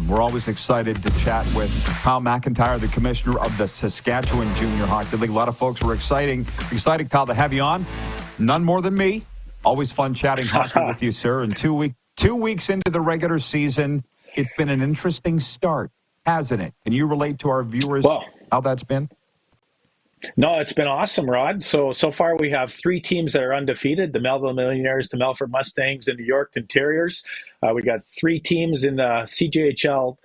We're always excited to chat with Kyle McIntyre, the commissioner of the Saskatchewan Junior Hockey League. A lot of folks were excited, Kyle, to have you on. None more than me. Always fun chatting hockey with you, sir. And 2 weeks into the regular season, it's been an interesting start, hasn't it? Can you relate to our viewers how that's been? No, it's been awesome, Rod. So far we have 3 teams that are undefeated: the Melville Millionaires, the Melfort Mustangs, and the Yorkton Terriers. We got 3 teams in the CJHL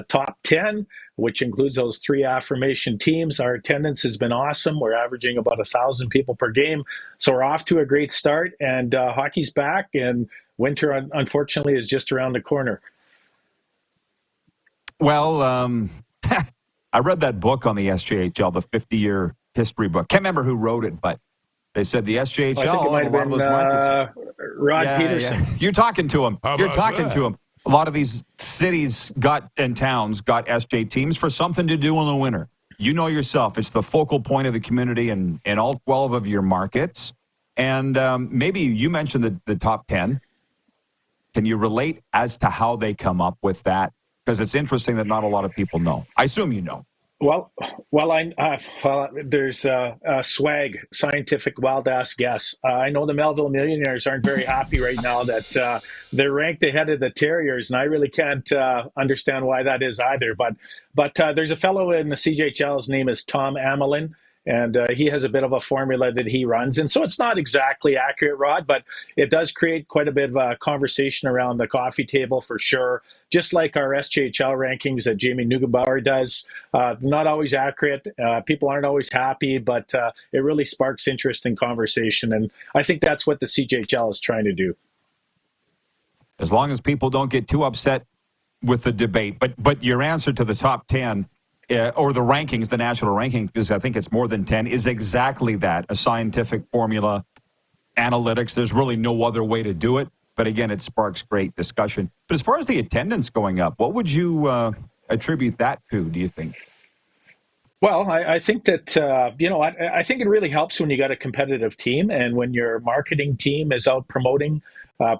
top 10, which includes those 3 affirmation teams. Our attendance has been awesome. We're averaging about 1,000 people per game. So we're off to a great start, and hockey's back, and winter, unfortunately, is just around the corner. Well, I read that book on the SJHL, the 50-year history book. Can't remember who wrote it, but they said the SJHL. I think it might have been Rod Pedersen. Yeah. You're talking to him. You're talking to him. A lot of these cities and towns got SJ teams for something to do in the winter. You know yourself, it's the focal point of the community in all 12 of your markets. And maybe you mentioned the top 10. Can you relate as to how they come up with that? Because it's interesting that not a lot of people know. I assume you know. Well, there's swag, scientific wild ass guess. I know the Melville Millionaires aren't very happy right now that they're ranked ahead of the Terriers, and I really can't understand why that is either. But there's a fellow in the CJHL, his name is Tom Amelin, and he has a bit of a formula that he runs. And so it's not exactly accurate, Rod, but it does create quite a bit of a conversation around the coffee table for sure. Just like our SJHL rankings that Jamie Neugebauer does. Not always accurate. People aren't always happy, but it really sparks interest in conversation. And I think that's what the CJHL is trying to do. As long as people don't get too upset with the debate. But your answer to the top 10 or the rankings, the national rankings, because I think it's more than 10, is exactly that, a scientific formula, analytics. There's really no other way to do it. But again, it sparks great discussion. But as far as the attendance going up, what would you attribute that to, do you think? Well, I think that, I think it really helps when you got a competitive team and when your marketing team is out promoting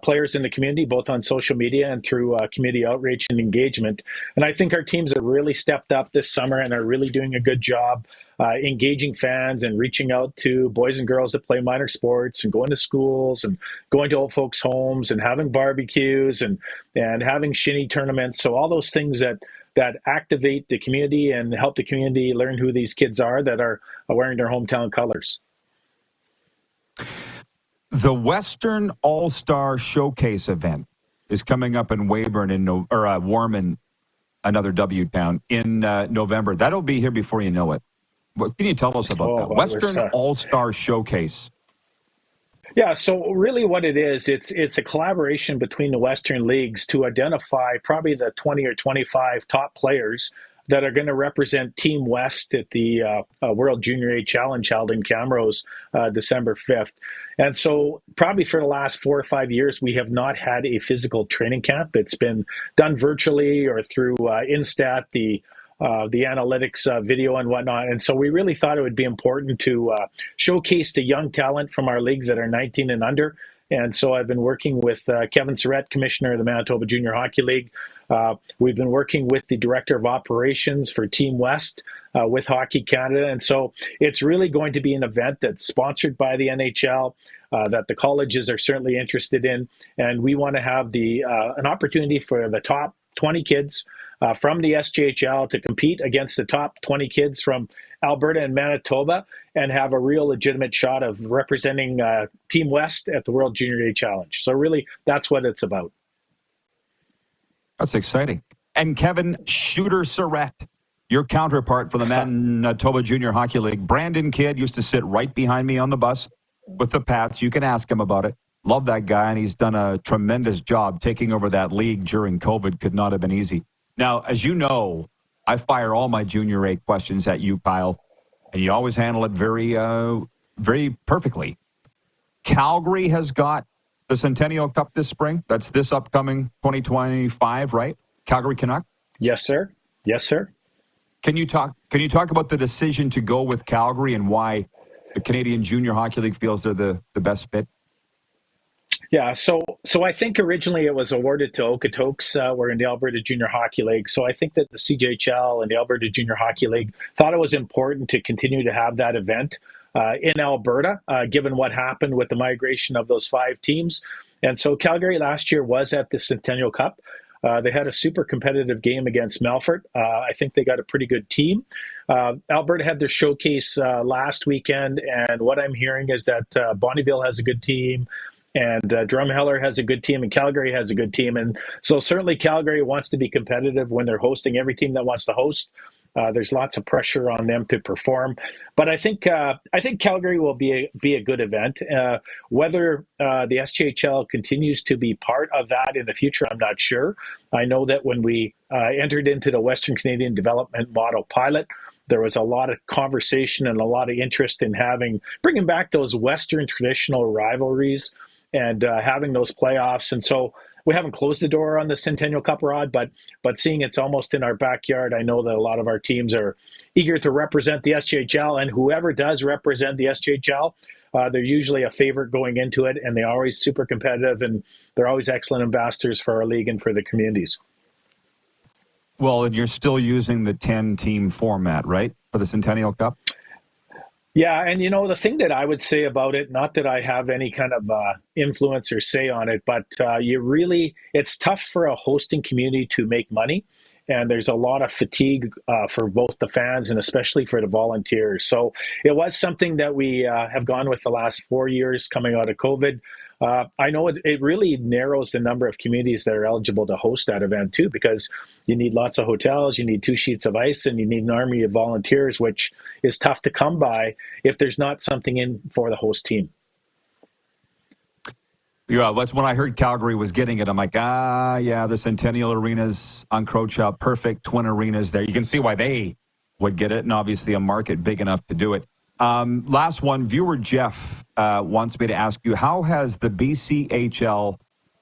players in the community, both on social media and through community outreach and engagement. And I think our teams have really stepped up this summer and are really doing a good job engaging fans and reaching out to boys and girls that play minor sports and going to schools and going to old folks' homes and having barbecues and having shinny tournaments. So all those things that activate the community and help the community learn who these kids are that are wearing their hometown colors. The Western All-Star Showcase event is coming up in Weyburn Warman, another W town, in November. That'll be here before you know it. What can you tell us about that? Western All-Star Showcase. Yeah, so really what it is, it's a collaboration between the Western leagues to identify probably the 20 or 25 top players that are going to represent Team West at the World Junior A Challenge held in Camrose December 5th. And so probably for the last 4 or 5 years, we have not had a physical training camp. It's been done virtually or through Instat, the analytics video and whatnot. And so we really thought it would be important to showcase the young talent from our leagues that are 19 and under. And so I've been working with Kevin Surrett, Commissioner of the Manitoba Junior Hockey League. We've been working with the Director of Operations for Team West with Hockey Canada. And so it's really going to be an event that's sponsored by the NHL, that the colleges are certainly interested in. And we want to have an opportunity for the top 20 kids from the SJHL to compete against the top 20 kids from Alberta and Manitoba and have a real legitimate shot of representing Team West at the World Junior A Challenge. So really, that's what it's about. That's exciting. And Kevin Shooter Surrett, your counterpart for the Manitoba Junior Hockey League. Brandon Kidd used to sit right behind me on the bus with the Pats. You can ask him about it. Love that guy, and he's done a tremendous job taking over that league during COVID. Could not have been easy. Now, as you know, I fire all my Junior A questions at you, Kyle, and you always handle it very, very perfectly. Calgary has got the Centennial Cup this spring. That's this upcoming 2025, right? Calgary Canuck? Yes, sir. Yes, sir. Can you talk about the decision to go with Calgary and why the Canadian Junior Hockey League feels they're the best fit? Yeah, so I think originally it was awarded to Okotoks. We're in the Alberta Junior Hockey League. So I think that the CJHL and the Alberta Junior Hockey League thought it was important to continue to have that event in Alberta, given what happened with the migration of those 5 teams. And so Calgary last year was at the Centennial Cup. They had a super competitive game against Melfort. I think they got a pretty good team. Alberta had their showcase last weekend, and what I'm hearing is that Bonnyville has a good team, and Drumheller has a good team, and Calgary has a good team. And so certainly Calgary wants to be competitive when they're hosting every team that wants to host. There's lots of pressure on them to perform, but I think Calgary will be a good event. Whether the SJHL continues to be part of that in the future, I'm not sure. I know that when we entered into the Western Canadian Development Model pilot, there was a lot of conversation and a lot of interest in bringing back those Western traditional rivalries and having those playoffs. And so we haven't closed the door on the Centennial Cup, Rod, but seeing it's almost in our backyard, I know that a lot of our teams are eager to represent the SJHL, and whoever does represent the SJHL, they're usually a favorite going into it, and they're always super competitive, and they're always excellent ambassadors for our league and for the communities. Well, and you're still using the 10-team format, right, for the Centennial Cup? Yeah, and the thing that I would say about it, not that I have any kind of influence or say on it, but it's tough for a hosting community to make money. And there's a lot of fatigue for both the fans and especially for the volunteers. So it was something that we have gone with the last 4 years coming out of COVID. I know it really narrows the number of communities that are eligible to host that event too, because you need lots of hotels, you need 2 sheets of ice, and you need an army of volunteers, which is tough to come by if there's not something in for the host team. Yeah, that's when I heard Calgary was getting it. I'm like, yeah, the Centennial Arena's on Crocha, perfect, twin arenas there. You can see why they would get it, and obviously a market big enough to do it. Last one, viewer Jeff wants me to ask you, how has the BCHL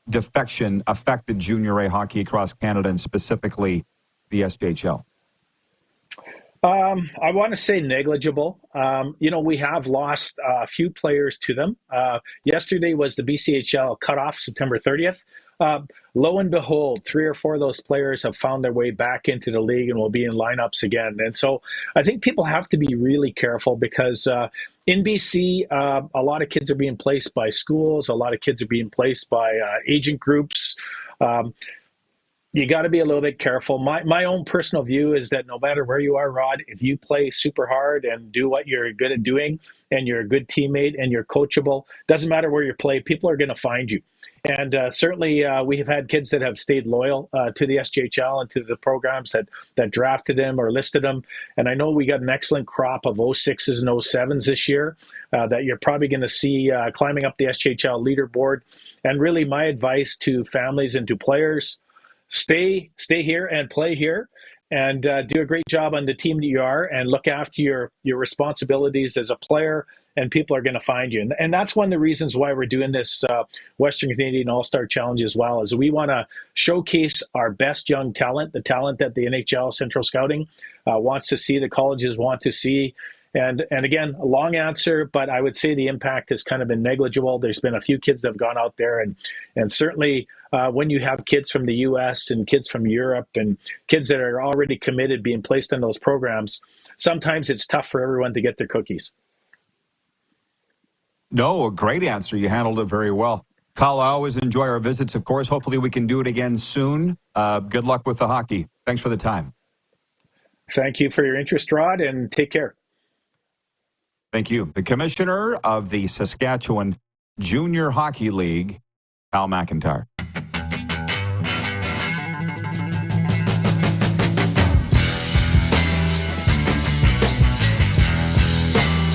defection affected junior A hockey across Canada and specifically the SJHL? I want to say negligible. We have lost a few players to them. Yesterday was the BCHL cutoff, September 30th. Lo and behold, 3 or 4 of those players have found their way back into the league and will be in lineups again. And so I think people have to be really careful because in BC, a lot of kids are being placed by schools. A lot of kids are being placed by agent groups. You got to be a little bit careful. My own personal view is that no matter where you are, Rod, if you play super hard and do what you're good at doing and you're a good teammate and you're coachable, doesn't matter where you play, people are going to find you. And certainly we have had kids that have stayed loyal to the SJHL and to the programs that drafted them or listed them. And I know we got an excellent crop of 06s and 07s this year that you're probably going to see climbing up the SJHL leaderboard. And really my advice to families and to players, stay here and play here and do a great job on the team that you are and look after your responsibilities as a player, and people are going to find you. And that's one of the reasons why we're doing this Western Canadian All-Star Challenge as well, is we want to showcase our best young talent, the talent that the NHL Central Scouting wants to see, the colleges want to see. And again, a long answer, but I would say the impact has kind of been negligible. There's been a few kids that have gone out there, and certainly when you have kids from the U.S. and kids from Europe and kids that are already committed being placed in those programs, sometimes it's tough for everyone to get their cookies. No, a great answer. You handled it very well. Kyle, I always enjoy our visits, of course. Hopefully we can do it again soon. Good luck with the hockey. Thanks for the time. Thank you for your interest, Rod, and take care. Thank you. The commissioner of the Saskatchewan Junior Hockey League, Kyle McIntyre.